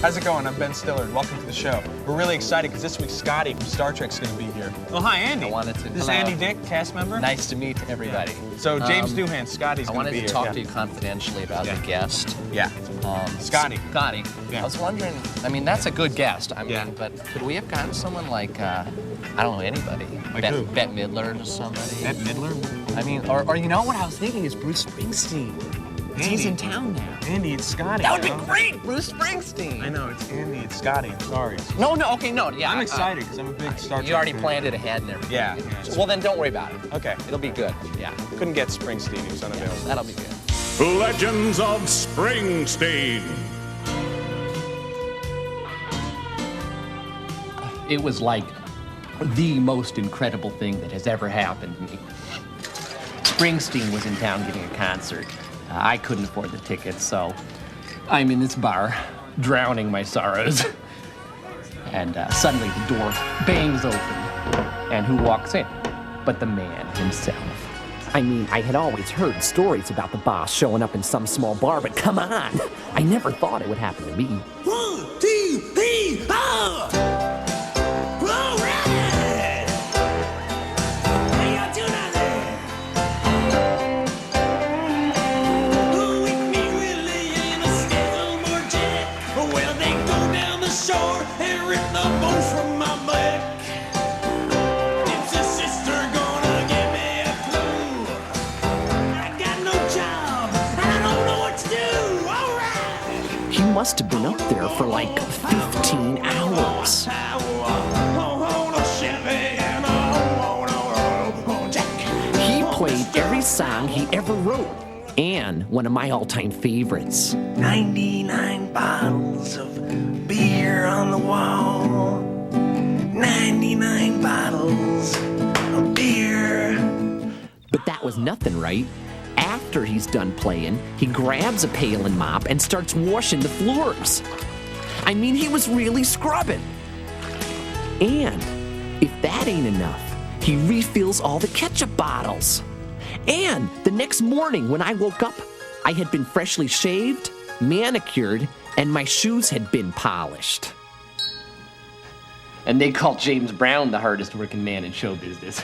How's it going? I'm Ben Stiller, and welcome to the show. We're really excited because this week Scotty from Star Trek's going to be here. Oh, hi, Andy. I wanted to. This is Hello. Andy Dick, cast member. Nice to meet everybody. Yeah. So James Doohan, Scotty's going to be here. I wanted to talk to you confidentially about the guest. Yeah. Scotty. Scotty. Yeah. I was wondering, I mean, that's a good guest. I mean, but could we have gotten someone like, I don't know, anybody? Like who? Bette Midler or somebody. Bette Midler? I mean, or you know what I was thinking is Bruce Springsteen. Andy. He's in town now. Andy, it's Scotty. That would be great, Bruce Springsteen. I know, it's Andy, it's Scotty. I'm sorry. No, yeah. I'm excited because I'm a big Star Trek You already fan. planned it ahead and everything. Yeah. Well, then don't worry about it. Okay. It'll be good. Yeah. Couldn't get Springsteen, he was unavailable. That'll be good. Legends of Springsteen. It was like the most incredible thing that has ever happened to me. Springsteen was in town giving a concert. I couldn't afford the tickets, so I'm in this bar, drowning my sorrows. And suddenly the door bangs open, and who walks in? But the man himself. I mean, I had always heard stories about the boss showing up in some small bar, but come on! I never thought it would happen to me. 1, 2, 3, ah! All right! How y'all doing out there? Who with me really in a skateboard jet? Well, they go down the shore and rip the bones from my back. It's a sister gonna give me a clue. I got no job, and I don't know what to do. All right! He must have been up there for like 15 hours. He played every song he ever wrote, and one of my all-time favorites. 99 bottles of beer on the wall. 99 bottles of beer. But that was nothing, right? After he's done playing, he grabs a pail and mop and starts washing the floors. I mean, he was really scrubbing. And if that ain't enough, he refills all the ketchup bottles. And the next morning when I woke up, I had been freshly shaved, manicured, and my shoes had been polished. And they call James Brown the hardest working man in show business.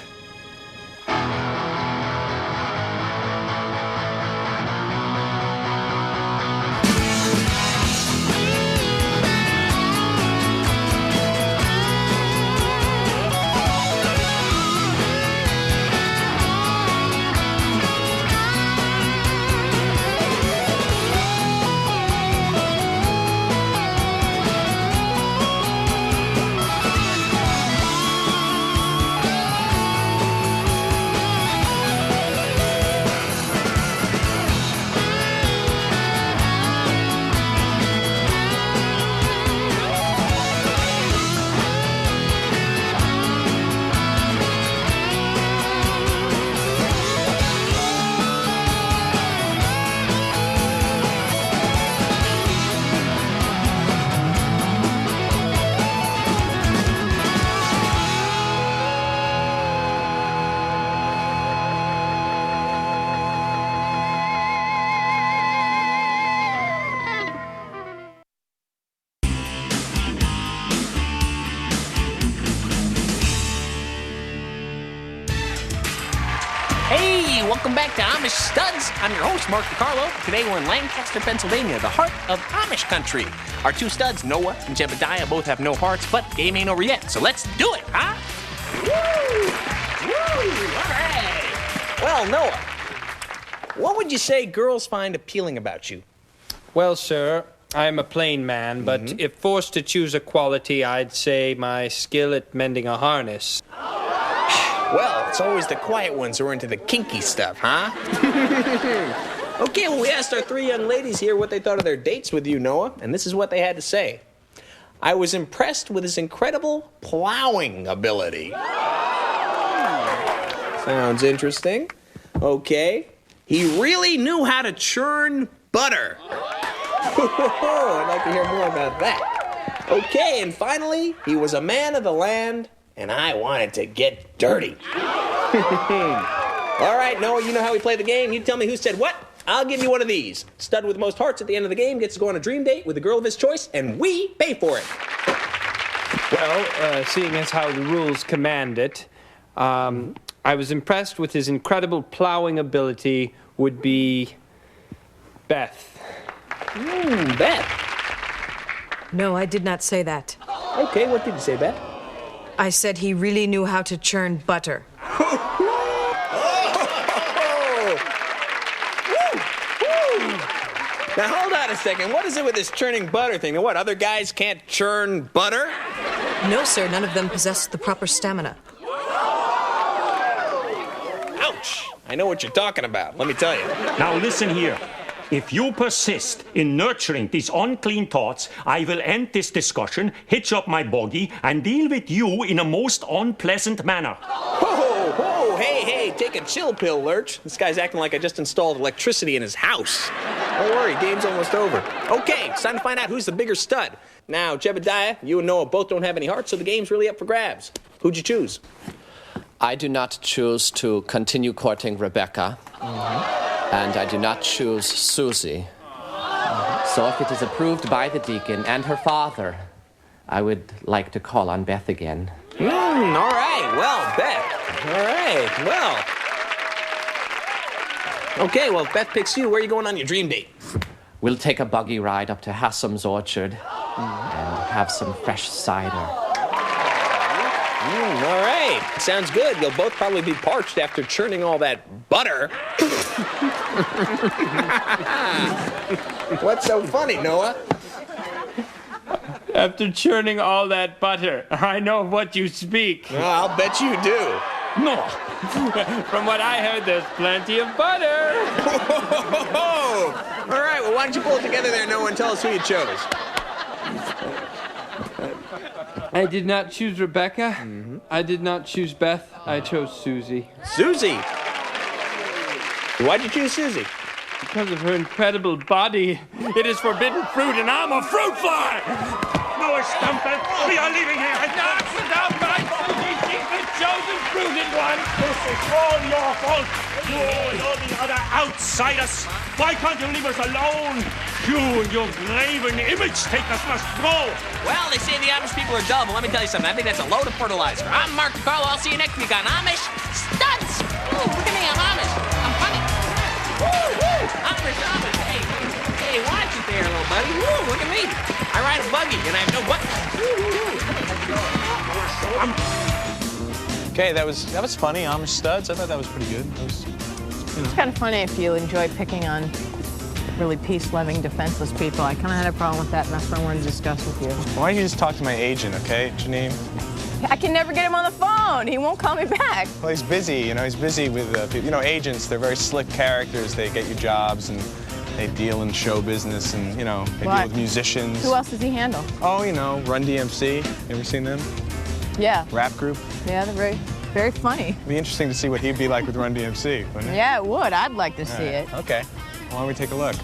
Hey, welcome back to Amish Studs. I'm your host, Mark DiCarlo. Today we're in Lancaster, Pennsylvania, the heart of Amish country. Our two studs, Noah and Jebediah, both have no hearts, but game ain't over yet, so let's do it, huh? Woo! All right. Well, Noah, what would you say girls find appealing about you? Well, sir, I'm a plain man, but if forced to choose a quality, I'd say my skill at mending a harness. Well, it's always the quiet ones who are into the kinky stuff, huh? Okay, well, we asked our three young ladies here what they thought of their dates with you, Noah, and this is what they had to say. I was impressed with his incredible plowing ability. Sounds interesting. Okay. He really knew how to churn butter. I'd like to hear more about that. Okay, and finally, he was a man of the land, and I wanted to get dirty. All right, Noah, you know how we play the game. You tell me who said what, I'll give you one of these. Stud with the most hearts at the end of the game gets to go on a dream date with the girl of his choice, and we pay for it. Well, seeing as how the rules command it, I was impressed with his incredible plowing ability would be Beth. Beth. No, I did not say that. Okay, what did you say, Beth? I said he really knew how to churn butter. Now, hold on a second. What is it with this churning butter thing? Now, what, other guys can't churn butter? No, sir, none of them possess the proper stamina. Ouch! I know what you're talking about, let me tell you. Now listen here. If you persist in nurturing these unclean thoughts, I will end this discussion, hitch up my buggy, and deal with you in a most unpleasant manner. Whoa, whoa, hey, take a chill pill, Lurch. This guy's acting like I just installed electricity in his house. Don't worry, game's almost over. Okay, it's time to find out who's the bigger stud. Now, Jebediah, you and Noah both don't have any hearts, so the game's really up for grabs. Who'd you choose? I do not choose to continue courting Rebecca. And I do not choose Susie. So if it is approved by the deacon and her father, I would like to call on Beth again. All right, well, Beth. All right, well. Okay, well, if Beth picks you, where are you going on your dream date? We'll take a buggy ride up to Hassam's orchard and have some fresh cider. All right, sounds good. You'll both probably be parched after churning all that butter. What's so funny, Noah? After churning all that butter, I know of what you speak. Oh, I'll bet you do. No. From what I heard, there's plenty of butter. All right, well, why don't you pull it together there, Noah, and tell us who you chose. I did not choose Rebecca. I did not choose Beth. I chose Susie. Susie? Why'd you choose Susie? Because of her incredible body. It is forbidden fruit, and I'm a fruit fly! No, Stumpet, we are leaving here. Not without my Susie. She's the chosen fruited one. This is all your fault. You and all the other outsiders. Why can't you leave us alone? You and your graven image takers must go. Well, they say the Amish people are dull, but let me tell you something. I think that's a load of fertilizer. I'm Mark DiCarlo. I'll see you next week on Amish Studs. Ooh, look at me. I'm Amish. I'm funny. Woo, woo. Amish. Hey, watch it there, little buddy. Woo, look at me. I ride a buggy, and I have no buttons. Okay, that was funny. Amish Studs. I thought that was pretty good. It's kind of funny if you enjoy picking on really peace-loving, defenseless people. I kind of had a problem with that, and that's what I wanted to discuss with you. Why don't you just talk to my agent, okay, Janine? I can never get him on the phone. He won't call me back. Well, he's busy. He's busy with people. Agents. They're very slick characters. They get you jobs and they deal in show business and they deal with musicians. Who else does he handle? Oh, Run DMC. You ever seen them? Yeah. Rap group. Yeah, they're very funny. It'd be interesting to see what he'd be like with Run DMC, wouldn't it? Yeah, it would. I'd like to see it. Okay. Why don't we take a look?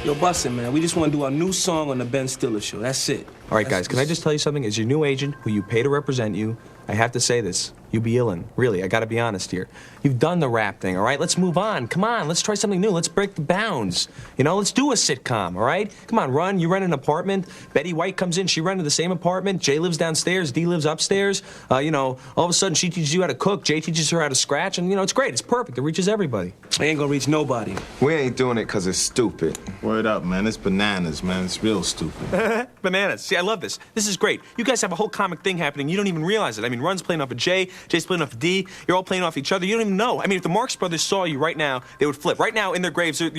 Yo, bussin', man. We just want to do our new song on the Ben Stiller Show. That's it. All right, guys, can I just tell you something? As your new agent, who you pay to represent you, I have to say this. You be illin'. Really, I gotta be honest here. You've done the rap thing, all right? Let's move on. Come on, let's try something new. Let's break the bounds. Let's do a sitcom, all right? Come on, Run. You rent an apartment. Betty White comes in. She rented the same apartment. Jay lives downstairs. Dee lives upstairs. All of a sudden, she teaches you how to cook. Jay teaches her how to scratch. And, it's great. It's perfect. It reaches everybody. I ain't gonna reach nobody. We ain't doing it because it's stupid. Word up, man. It's bananas, man. It's real stupid. Bananas. See, I love this. This is great. You guys have a whole comic thing happening. You don't even realize it. I mean, Run's playing off of Jay. Jay's playing off of Dee. You're all playing off each other. You don't even know. I mean, if the Marx Brothers saw you right now, they would flip. Right now, in their graves, they're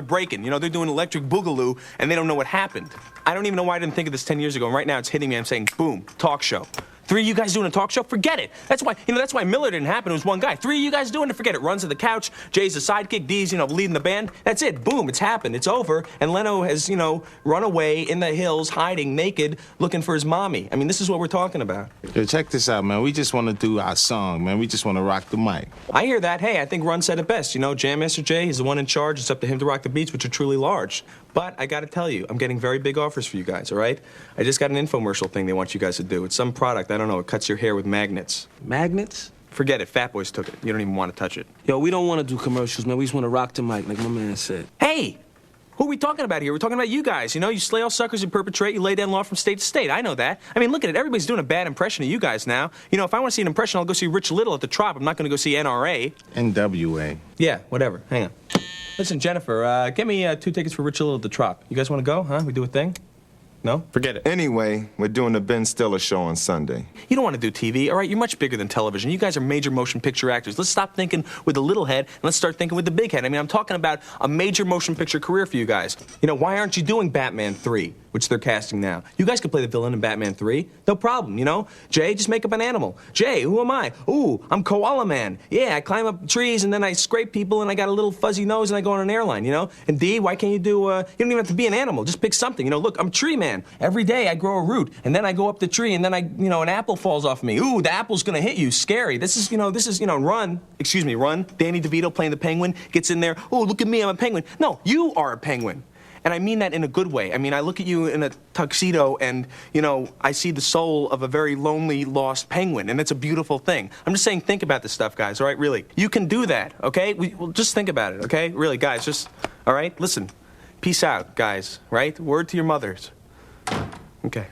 breaking. They're doing electric boogaloo, and they don't know what happened. I don't even know why I didn't think of this 10 years ago. And right now, it's hitting me. I'm saying, boom, talk show. 3 of you guys doing a talk show? Forget it. That's why Miller didn't happen. It was one guy. 3 of you guys doing it? Forget it. Runs to the couch. Jay's the sidekick. Dee's, leading the band. That's it. Boom. It's happened. It's over. And Leno has, run away in the hills, hiding, naked, looking for his mommy. I mean, this is what we're talking about. Yo, check this out, man. We just want to do our song, man. We just want to rock the mic. I hear that. Hey, I think Run said it best. Jam Master Jay is the one in charge. It's up to him to rock the beats, which are truly large. But I got to tell you, I'm getting very big offers for you guys, all right? I just got an infomercial thing they want you guys to do. It's some product. I don't know. It cuts your hair with magnets. Magnets? Forget it. Fat Boys took it. You don't even want to touch it. Yo, we don't want to do commercials, man. We just want to rock the mic, like my man said. Hey! Who are we talking about here? We're talking about you guys. You know, you slay all suckers you perpetrate, you lay down law from state to state. I know that. I mean, look at it. Everybody's doing a bad impression of you guys now. You know, if I want to see an impression, I'll go see Rich Little at the Trop. I'm not going to go see NRA. NWA. Yeah, whatever. Hang on. Listen, Jennifer, get me 2 tickets for Rich Little at the Trop. You guys want to go, huh? We do a thing? No? Forget it. Anyway, we're doing the Ben Stiller show on Sunday. You don't want to do TV, all right? You're much bigger than television. You guys are major motion picture actors. Let's stop thinking with the little head and let's start thinking with the big head. I mean, I'm talking about a major motion picture career for you guys. You know, why aren't you doing Batman 3, which they're casting now? You guys could play the villain in Batman 3. No problem, you know? Jay, just make up an animal. Jay, who am I? Ooh, I'm Koala Man. Yeah, I climb up trees and then I scrape people and I got a little fuzzy nose and I go on an airline, you know? And D, why can't you do, you don't even have to be an animal. Just pick something. You know, look, I'm Tree Man. Every day I grow a root and then I go up the tree and then an apple falls off me. Ooh, the apple's gonna hit you. Scary. This is, Run. Excuse me, Run. Danny DeVito playing the penguin gets in there. Oh, look at me, I'm a penguin. No, you are a penguin. And I mean that in a good way. I mean, I look at you in a tuxedo and, I see the soul of a very lonely, lost penguin, and it's a beautiful thing. I'm just saying, think about this stuff, guys, all right? Really. You can do that, okay? Well, just think about it, okay? Really, guys, just, all right? Listen. Peace out, guys, right? Word to your mothers. Okay.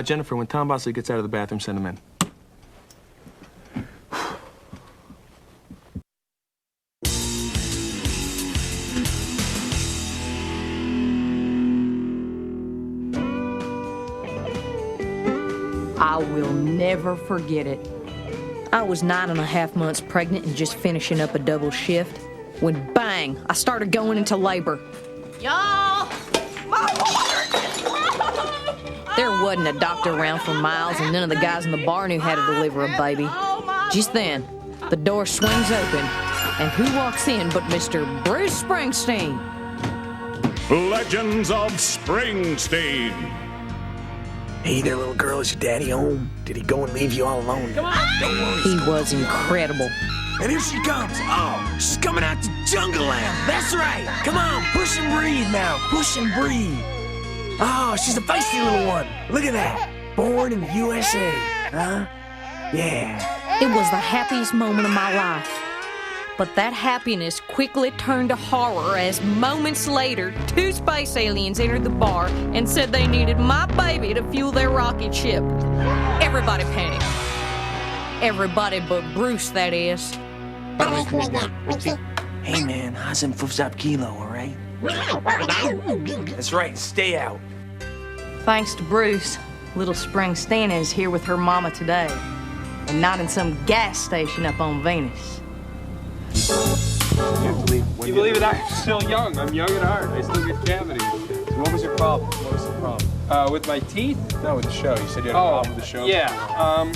Jennifer, when Tom Bosley gets out of the bathroom, send him in. I will never forget it. I was 9.5 months pregnant and just finishing up a double shift when, bang, I started going into labor. Y'all! My water! There wasn't a doctor around for miles, and none of the guys in the bar knew how to deliver a baby. Just then, the door swings open, and who walks in but Mr. Bruce Springsteen? Legends of Springsteen. Hey there, little girl, is your daddy home? Did he go and leave you all alone? Come on! Don't worry. He was incredible. And here she comes. Oh, she's coming out to Jungle Land. That's right. Come on, push and breathe now. Push and breathe. Oh, she's a feisty little one. Look at that. Born in the USA. Huh? Yeah. It was the happiest moment of my life. But that happiness quickly turned to horror as moments later, 2 space aliens entered the bar and said they needed my baby to fuel their rocket ship. Everybody panicked. Everybody but Bruce, that is. Hey, man, Hazem Fufzap Kilo, all right? That's right, stay out. Thanks to Bruce, little Springsteen is here with her mama today, and not in some gas station up on Venus. You believe it? I'm still young. I'm young at heart. I still get cavities. So what was your problem? What was the problem? With my teeth? No, with the show. You said you had a problem with the show? Yeah.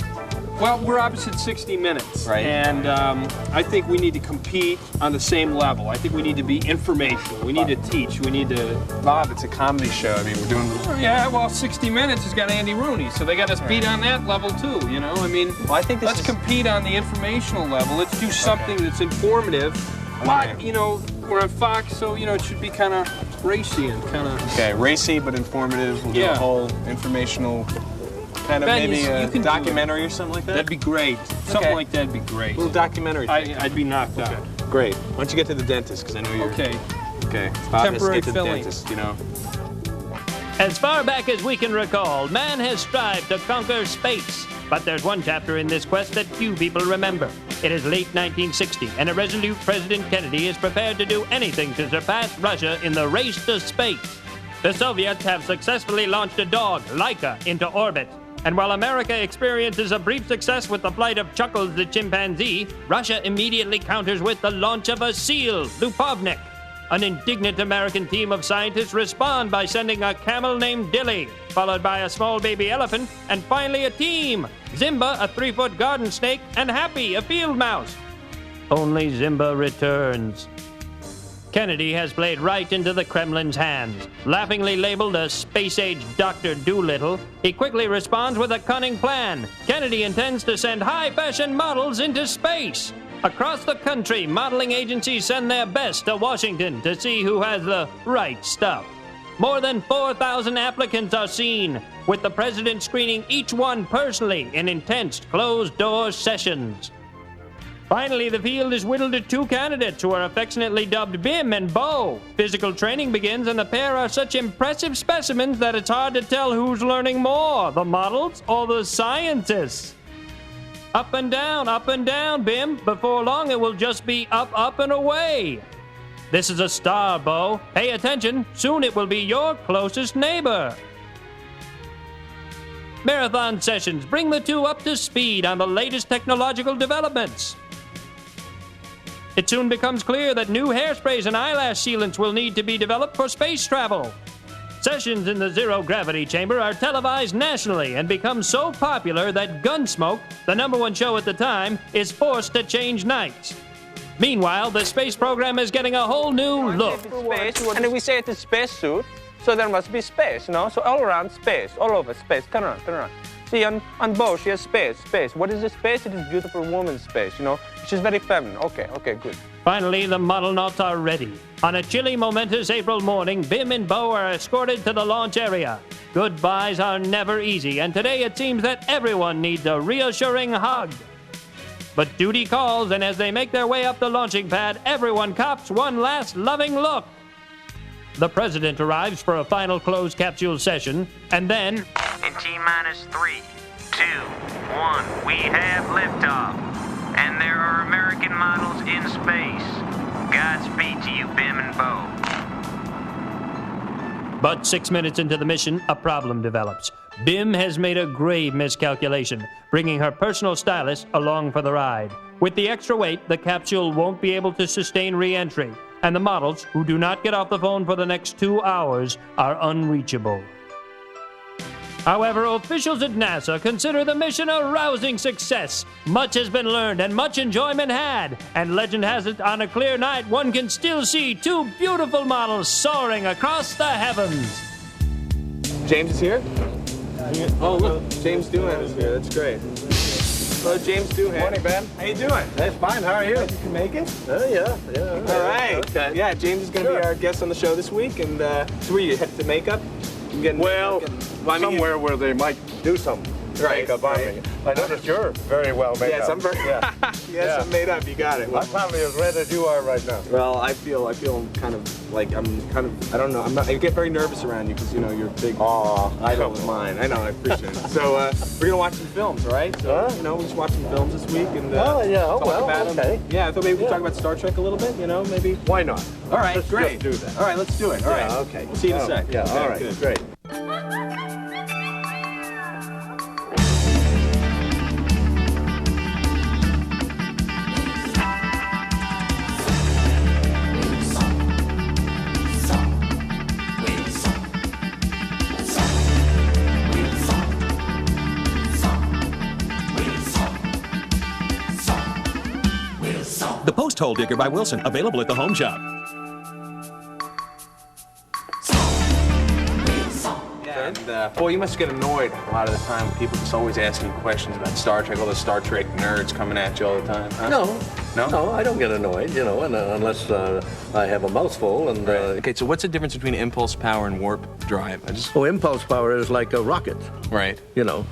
Well, we're opposite 60 Minutes. Right. And I think we need to compete on the same level. I think we need to be informational. We need to teach. We need to... Bob, it's a comedy show. I mean, we're doing... Yeah, well, 60 Minutes has got Andy Rooney, so they got us beat on that level, too, you know? I mean, well, I think let's compete on the informational level. Let's do something that's informative. But, we're on Fox, so, it should be kind of racy and kind of... Okay, racy but informative. We'll do a whole informational... Kind of Ben, maybe a documentary or something like that? That'd be great. Something like that'd be great. A little documentary. I'd be knocked out. Great. Why don't you get to the dentist, because I know you're... Okay. Okay. Bob, Temporary get to filling. the dentist, As far back as we can recall, man has strived to conquer space. But there's one chapter in this quest that few people remember. It is late 1960, and a resolute President Kennedy is prepared to do anything to surpass Russia in the race to space. The Soviets have successfully launched a dog, Laika, into orbit. And while America experiences a brief success with the flight of Chuckles the chimpanzee, Russia immediately counters with the launch of a seal, Lupovnik. An indignant American team of scientists respond by sending a camel named Dilly, followed by a small baby elephant, and finally a team, Zimba, a 3-foot garden snake, and Happy, a field mouse. Only Zimba returns. Kennedy has played right into the Kremlin's hands. Laughingly labeled a space-age Dr. Doolittle, he quickly responds with a cunning plan. Kennedy intends to send high-fashion models into space. Across the country, modeling agencies send their best to Washington to see who has the right stuff. More than 4,000 applicants are seen. with the president screening each one personally in intense closed-door sessions. Finally, the field is whittled to 2 candidates who are affectionately dubbed Bim and Bo. Physical training begins, and the pair are such impressive specimens that it's hard to tell who's learning more, the models or the scientists. Up and down, Bim. Before long, it will just be up and away. This is a star, Bo. Pay attention. Soon it will be your closest neighbor. Marathon sessions bring the two up to speed on the latest technological developments. It soon becomes clear that new hairsprays and eyelash sealants will need to be developed for space travel. Sessions in the zero-gravity chamber are televised nationally and become so popular that Gunsmoke, the #1 show at the time, is forced to change nights. Meanwhile, the space program is getting a whole new look. Space, and if we say it's a spacesuit, so there must be space, you know? So all around space, all over space. Turn around. See, on Bo, she has space. What is this space? It is beautiful woman's space, you know? She's very feminine. Okay, good. Finally, the model knots are ready. On a chilly, momentous April morning, Bim and Bo are escorted to the launch area. Goodbyes are never easy, and today it seems that everyone needs a reassuring hug. But duty calls, and as they make their way up the launching pad, everyone cops one last loving look. The president arrives for a final closed capsule session, and then... In T-minus 3, 2, 1, we have liftoff. And there are American models in space. Godspeed to you, Bim and Bo. But 6 minutes into the mission, a problem develops. Bim has made a grave miscalculation, bringing her personal stylist along for the ride. With the extra weight, the capsule won't be able to sustain re-entry, and the models, who do not get off the phone for the next 2 hours, are unreachable. However, officials at NASA consider the mission a rousing success. Much has been learned and much enjoyment had, and legend has it on a clear night one can still see 2 beautiful models soaring across the heavens. James is here? Oh, look, James Doohan is here. That's great. Hello, James Doohan. Morning, Ben. How you doing? Hey, fine. How are you? You can make it? Yeah. All right. Okay. Yeah, James is going to be our guest on the show this week. And so where you headed to makeup? Somewhere where they might do some makeup on me. I noticed you're very well made up. Yes, I'm very. Yes, I'm made up. You got it. Well, I'm probably as red as you are right now. Well, I feel kind of like I don't know. I get very nervous around you because you know you're a big idol of mine. I know. I appreciate it. So we're gonna watch some films, all right? So we just watch some films this week and talk about them. Yeah, I thought maybe we could talk about Star Trek a little bit. You know, maybe. Why not? All right, let's great. Just do that. All right, let's do it. All right. Okay. We'll see you in a sec. Yeah. Okay, all right. Good. Great. The Post Hole Digger by Wilson, available at the Home Shop. And boy, you must get annoyed a lot of the time when people just always asking questions about Star Trek, all the Star Trek nerds coming at you all the time. Huh? No, I don't get annoyed, unless I have a mouthful. And Okay, so what's the difference between impulse power and warp drive? impulse power is like a rocket. Right.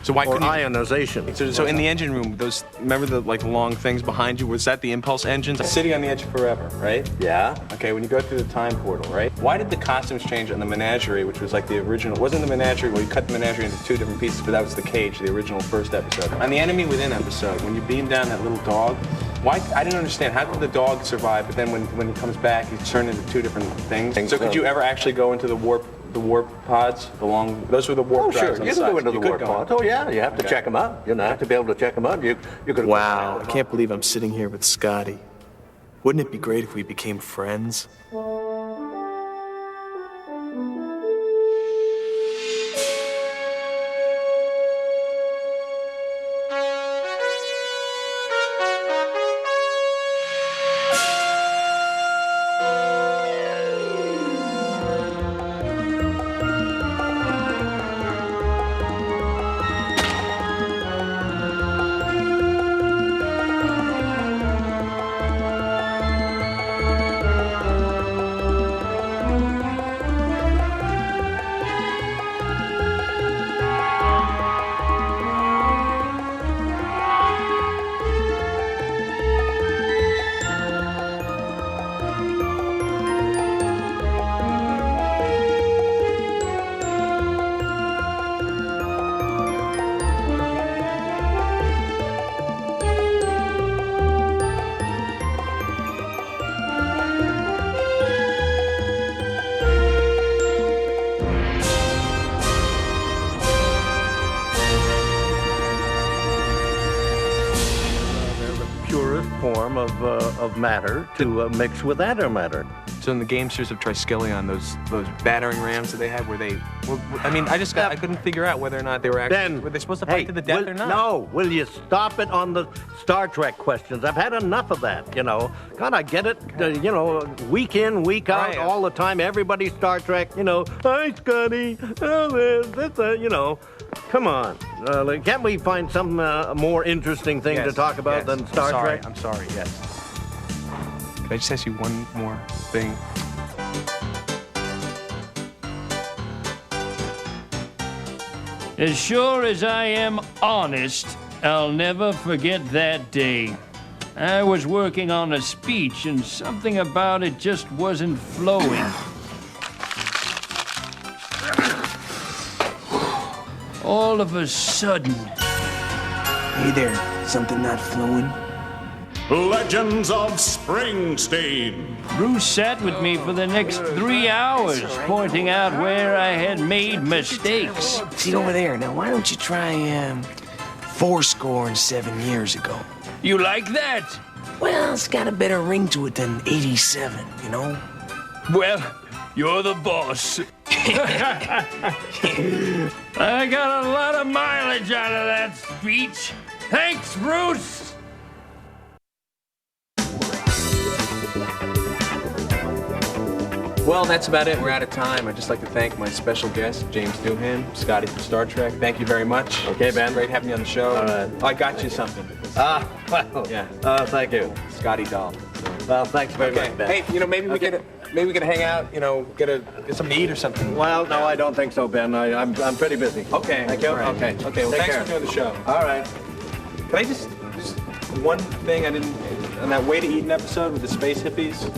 So why couldn't ionization? So in the engine room, remember the long things behind you? Was that the impulse engines? Sitting on the edge forever, right? Yeah. Okay, when you go through the time portal, right? Why did the costumes change on the Menagerie, which was like the original? Wasn't the Menagerie where you cut the Menagerie into 2 different pieces, but that was the cage, the original first episode. On the Enemy Within episode, when you beam down that little dog, why? I didn't understand. How could the dog survive? But then when he comes back, he's turned into 2 different things. So could you ever actually go into the warp pods along? Those were the warp drives. Sure. On You the can go sides. into the warp pods. Oh yeah, you have to check them out. You have to be able to check them out. You could. Wow, I can't believe I'm sitting here with Scotty. Wouldn't it be great if we became friends? of matter to mix with antimatter. So in the gamesters of Triskelion, those battering rams that they had, were they? I mean, I couldn't figure out whether or not they were actually. Were they supposed to fight to the death or not? No, will you stop it on the Star Trek questions? I've had enough of that, you know. God, I get it, you know, week in, week out, all the time, everybody's Star Trek, you know. Hi, Scotty, this, you know. Come on. Can't we find some more interesting thing to talk about than Star Trek? I'm sorry, yes. Can I just ask you one more thing? As sure as I am honest, I'll never forget that day. I was working on a speech and something about it just wasn't flowing. All of a sudden... Hey there, something not flowing? Legends of Springsteen. Bruce sat with me for the next 3 hours, pointing out where I had made mistakes. See over there, now why don't you try, 7 years ago? You like that? Well, it's got a better ring to it than 87, you know? Well, you're the boss. I got a lot of mileage out of that speech. Thanks, Bruce. Well, that's about it. We're out of time. I'd just like to thank my special guest, James Doohan, Scotty from Star Trek. Thank you very much. Okay, Ben. Great having you on the show. All right. I got you something. Well, yeah. Thank you. Scotty doll. Well, thanks very much, Ben. Hey, you know, maybe we could hang out, you know, get something to eat or something. Well, no, I don't think so, Ben. I'm pretty busy. Okay. Thank you. Right. Okay. Okay, well, Take thanks care. for doing the show. All right. Can I just one thing I didn't, on that Way to Eat episode with the space hippies?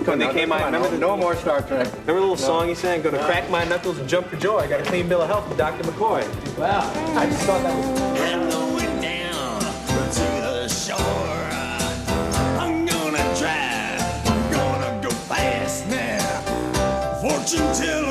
When they came out, remember no more Star Trek. Remember the little song he sang, "Gonna crack my knuckles and jump for joy. I got a clean bill of health with Dr. McCoy." Wow. I just thought that was... I'm going down to the shore. I'm gonna drive. I'm gonna go fast now. Fortune teller.